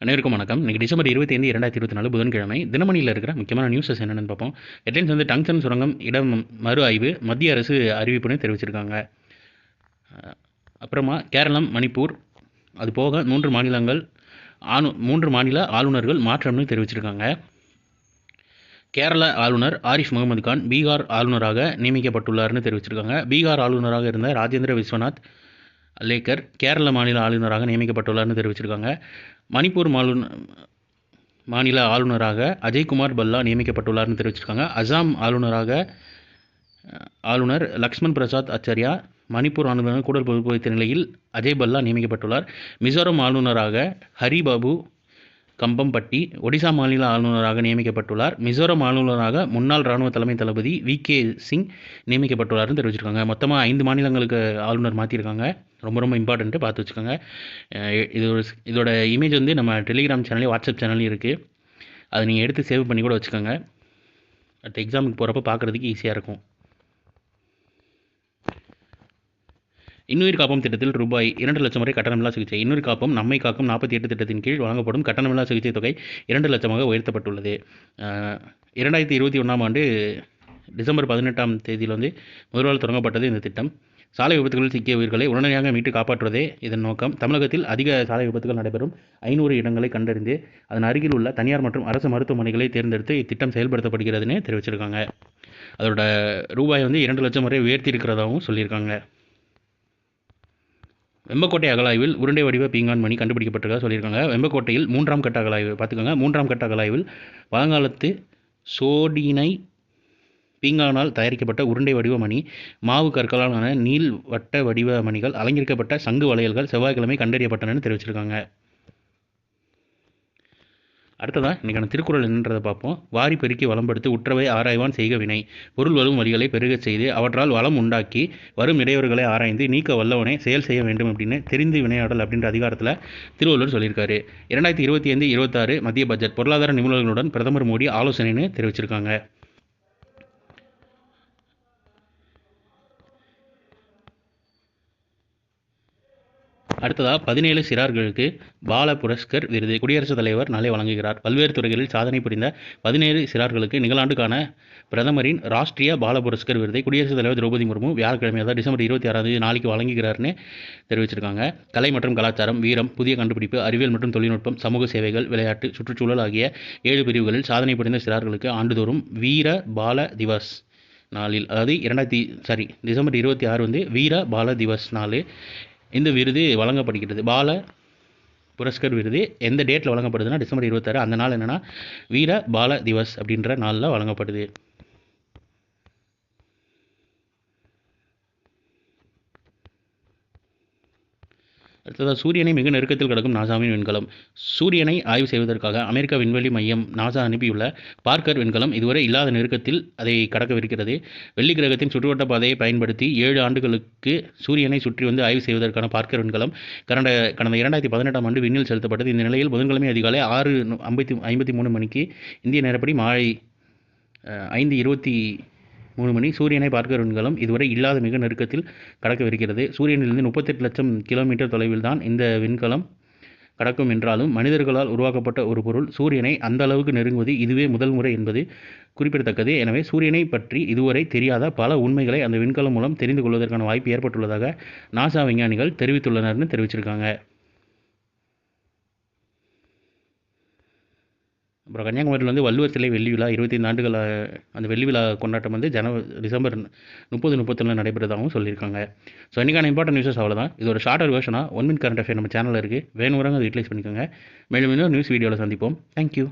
அனைவருக்கும் வணக்கம். இன்னைக்கு டிசம்பர் 25, 2024 புதன்கிழமை. தினமணியில் இருக்கிற முக்கியமான நியூஸஸ் என்னென்னு பார்ப்போம். ஹெட்லைன்ஸ் வந்து டங்ஸ்டன் சுரங்கம் இடம் மறு ஆய்வு, மத்திய அரசு அறிவிப்புன்னு தெரிவிச்சிருக்காங்க. அப்புறமா கேரளம், மணிப்பூர், அது போக 3 மாநில ஆளுநர்கள் மாற்றம்னு தெரிவிச்சிருக்காங்க. கேரள ஆளுநர் ஆரிஃப் முகமது கான் பீகார் ஆளுநராக நியமிக்கப்பட்டுள்ளார்னு தெரிவிச்சிருக்காங்க. பீகார் ஆளுநராக இருந்த ராஜேந்திர விஸ்வநாத் லேக்கர் கேரள மாநில ஆளுநராக நியமிக்கப்பட்டுள்ளார்னு தெரிவிச்சிருக்காங்க. மணிப்பூர் மாநில ஆளுநராக அஜய்குமார் பல்லா நியமிக்கப்பட்டுள்ளார்னு தெரிவிச்சிருக்காங்க. அசாம் ஆளுநர் லக்ஷ்மண் பிரசாத் ஆச்சாரியா மணிப்பூர் ஆளுநராக கூடுதல் பொறுப்பு வைத்த நிலையில் அஜய் பல்லா நியமிக்கப்பட்டுள்ளார். மிசோரம் ஆளுநராக ஹரிபாபு கம்பம்பட்டி ஒடிசா மாநில ஆளுநராக நியமிக்கப்பட்டுள்ளார். மிசோரம் ஆளுநராக முன்னாள் இராணுவ தலைமை தளபதி வி.கே. சிங் நியமிக்கப்பட்டுள்ளார்னு தெரிவிச்சிருக்காங்க. மொத்தமாக 5 மாநிலங்களுக்கு ஆளுநர் மாற்றிருக்காங்க. ரொம்ப இம்பார்ட்டண்ட்டு பார்த்து வச்சுக்கோங்க. இதோட இமேஜ் வந்து நம்ம டெலிகிராம் சேனல்லையும் வாட்ஸ்அப் சேனல்லையும் இருக்குது. அதை நீங்கள் எடுத்து சேவ் பண்ணி கூட வச்சுக்கோங்க. அடுத்த எக்ஸாமுக்கு போகிறப்ப பார்க்குறதுக்கு ஈஸியாக இருக்கும். இன்னுயிர் காப்போம் திட்டத்தில் ரூபாய் 2 லட்சம் வரை கட்டணமில்லா சிகிச்சை. இன்னுயிர் காப்போம் நம்மை காக்கும் 48 திட்டத்தின் கீழ் வழங்கப்படும் கட்டணமில்லா சிகிச்சை தொகை 2 லட்சமாக உயர்த்தப்பட்டுள்ளது. 2021ஆம் ஆண்டு டிசம்பர் 18ஆம் தேதியில் வந்து முதல்வர் தொடங்கப்பட்டது இந்த திட்டம். சாலை விபத்துகளில் சிக்கிய உயிர்களை உடனடியாக மீட்டு காப்பாற்றுவதே இதன் நோக்கம். தமிழகத்தில் அதிக சாலை விபத்துகள் நடைபெறும் 500 இடங்களை கண்டறிந்து அதன் அருகில் உள்ள தனியார் மற்றும் அரசு மருத்துவமனைகளை தேர்ந்தெடுத்து இத்திட்டம் செயல்படுத்தப்படுகிறதுன்னு தெரிவிச்சிருக்காங்க. அதோட ரூபாய் வந்து 2 லட்சம் வரை உயர்த்தி இருக்கிறதாகவும் சொல்லியிருக்காங்க. வெம்பக்கோட்டை அகழாய்வில் உருண்டை வடிவ பீங்கான் மணி கண்டுபிடிக்கப்பட்டதாக சொல்லியிருக்காங்க. வெம்பக்கோட்டையில் 3ஆம் கட்ட அகழாய்வு பார்த்துக்கோங்க. 3ஆம் கட்ட அகழாய்வில் பழங்காலத்து சோடினை பீங்கானால் தயாரிக்கப்பட்ட உருண்டை வடிவ மணி, மாவு கற்களாலான நீள் வட்ட வடிவ மணிகள், அலங்கரிக்கப்பட்ட சங்கு வளையல்கள் செவ்வாய்க்கிழமை கண்டறியப்பட்டனன்னு தெரிவிச்சிருக்காங்க. அடுத்ததான் இன்றைக்கான திருக்குறள் என்னன்றதை பார்ப்போம். வாரி பெருக்கி வளம்படுத்தி உற்றவை ஆராய்வான் செய்க வினை, பொருள் வரும் வழிகளை பெருகச் செய்து அவற்றால் வளம் உண்டாக்கி வரும் இடையூறுகளை ஆராய்ந்து நீக்க வல்லவனை செயல் செய்ய வேண்டும் அப்படின்னு தெரிந்து வினையாடல் அப்படின்ற அதிகாரத்தில் திருவள்ளுவர் சொல்லியிருக்காரு. 2025-26 மத்திய பட்ஜெட் பொருளாதார நிபுணர்களுடன் பிரதமர் மோடி ஆலோசனைன்னு தெரிவிச்சிருக்காங்க. அடுத்ததாக 17 சிறார்களுக்கு பால புரஸ்கர் விருது குடியரசுத் தலைவர் நாளை வழங்குகிறார். பல்வேறு துறைகளில் சாதனை புரிந்த 17 சிறார்களுக்கு நிகழாண்டுக்கான பிரதமரின் ராஷ்டிரிய பால புரஸ்கர் விருதை குடியரசுத் தலைவர் திரௌபதி முர்மு வியாழக்கிழமை அதாவது டிசம்பர் 26 நாளைக்கு வழங்குகிறார்னு தெரிவிச்சிருக்காங்க. கலை மற்றும் கலாச்சாரம், வீரம், புதிய கண்டுபிடிப்பு, அறிவியல் மற்றும் தொழில்நுட்பம், சமூக சேவைகள், விளையாட்டு, சுற்றுச்சூழல் ஆகிய 7 பிரிவுகளில் சாதனை புரிந்த சிறார்களுக்கு ஆண்டுதோறும் வீர பால திவஸ் நாளில் அதாவது டிசம்பர் 26 வந்து வீர பால திவஸ் நாள் இந்த விருது வழங்கப்படுகிறது. பால புரஸ்கர் விருது எந்த டேட்டில் வழங்கப்படுதுன்னா டிசம்பர் 26. அந்த நாள் என்னென்னா வீர பால திவஸ் அப்படின்ற நாளில் வழங்கப்படுது. அடுத்ததாக சூரியனை மிக நெருக்கத்தில் கிடக்கும் நாசாவின் விண்கலம். சூரியனை ஆய்வு செய்வதற்காக அமெரிக்க விண்வெளி மையம் நாசா அனுப்பியுள்ள பார்க்கர் விண்கலம் இதுவரை இல்லாத நெருக்கத்தில் அதை கடக்கவிருக்கிறது. வெள்ளி கிரகத்தின் சுற்றுவட்ட பாதையை பயன்படுத்தி 7 ஆண்டுகளுக்கு சூரியனை சுற்றி வந்து ஆய்வு செய்வதற்கான பார்க்கர் விண்கலம் கடந்த 2018ஆம் ஆண்டு விண்ணில் செலுத்தப்பட்டது. இந்த நிலையில் புதன்கிழமை அதிகாலை 6:53 மணிக்கு இந்திய நேரப்படி மாலை 5:23 மணி சூரியனை பார்க்கர் விண்கலம் இதுவரை இல்லாத மிக நெருக்கத்தில் கடக்கவிருக்கிறது. சூரியனிலிருந்து 38 லட்சம் கிலோமீட்டர் தொலைவில் தான் இந்த விண்கலம் கடக்கும் என்றாலும் மனிதர்களால் உருவாக்கப்பட்ட ஒரு பொருள் சூரியனை அந்த அளவுக்கு நெருங்குவது இதுவே முதல் முறை என்பது குறிப்பிடத்தக்கது. எனவே சூரியனை பற்றி இதுவரை தெரியாத பல உண்மைகளை அந்த விண்கலம் மூலம் தெரிந்து கொள்வதற்கான வாய்ப்பு ஏற்பட்டுள்ளதாக நாசா விஞ்ஞானிகள் தெரிவித்துள்ளனர்னு தெரிவிச்சிருக்காங்க. அப்புறம் கன்னியாகுமரியில் வந்து வள்ளுவர் சிலை வெள்ளி விழா 25 ஆண்டுகள் அந்த வெள்ளி விழா கொண்டாட்டம் வந்து டிசம்பர் 30-31 நடைபெறதாகவும் சொல்லியிருக்காங்க. ஸோ இன்றைக்கான இம்பார்ட்டன்ட் நியூஸஸ் அவ்வளோதான். இதோட ஷார்ட்டர் வெர்ஷனாக 1 மினிட் கரண்ட் அஃபேர் நம்ம சேனலில் இருக்குது. வேணுங்கிறவங்க அதை யூட்டிலைஸ் பண்ணிக்கோங்க. மேலும் இன்னும் நியூஸ் வீடியோவில் சந்திப்போம். தேங்க்யூ.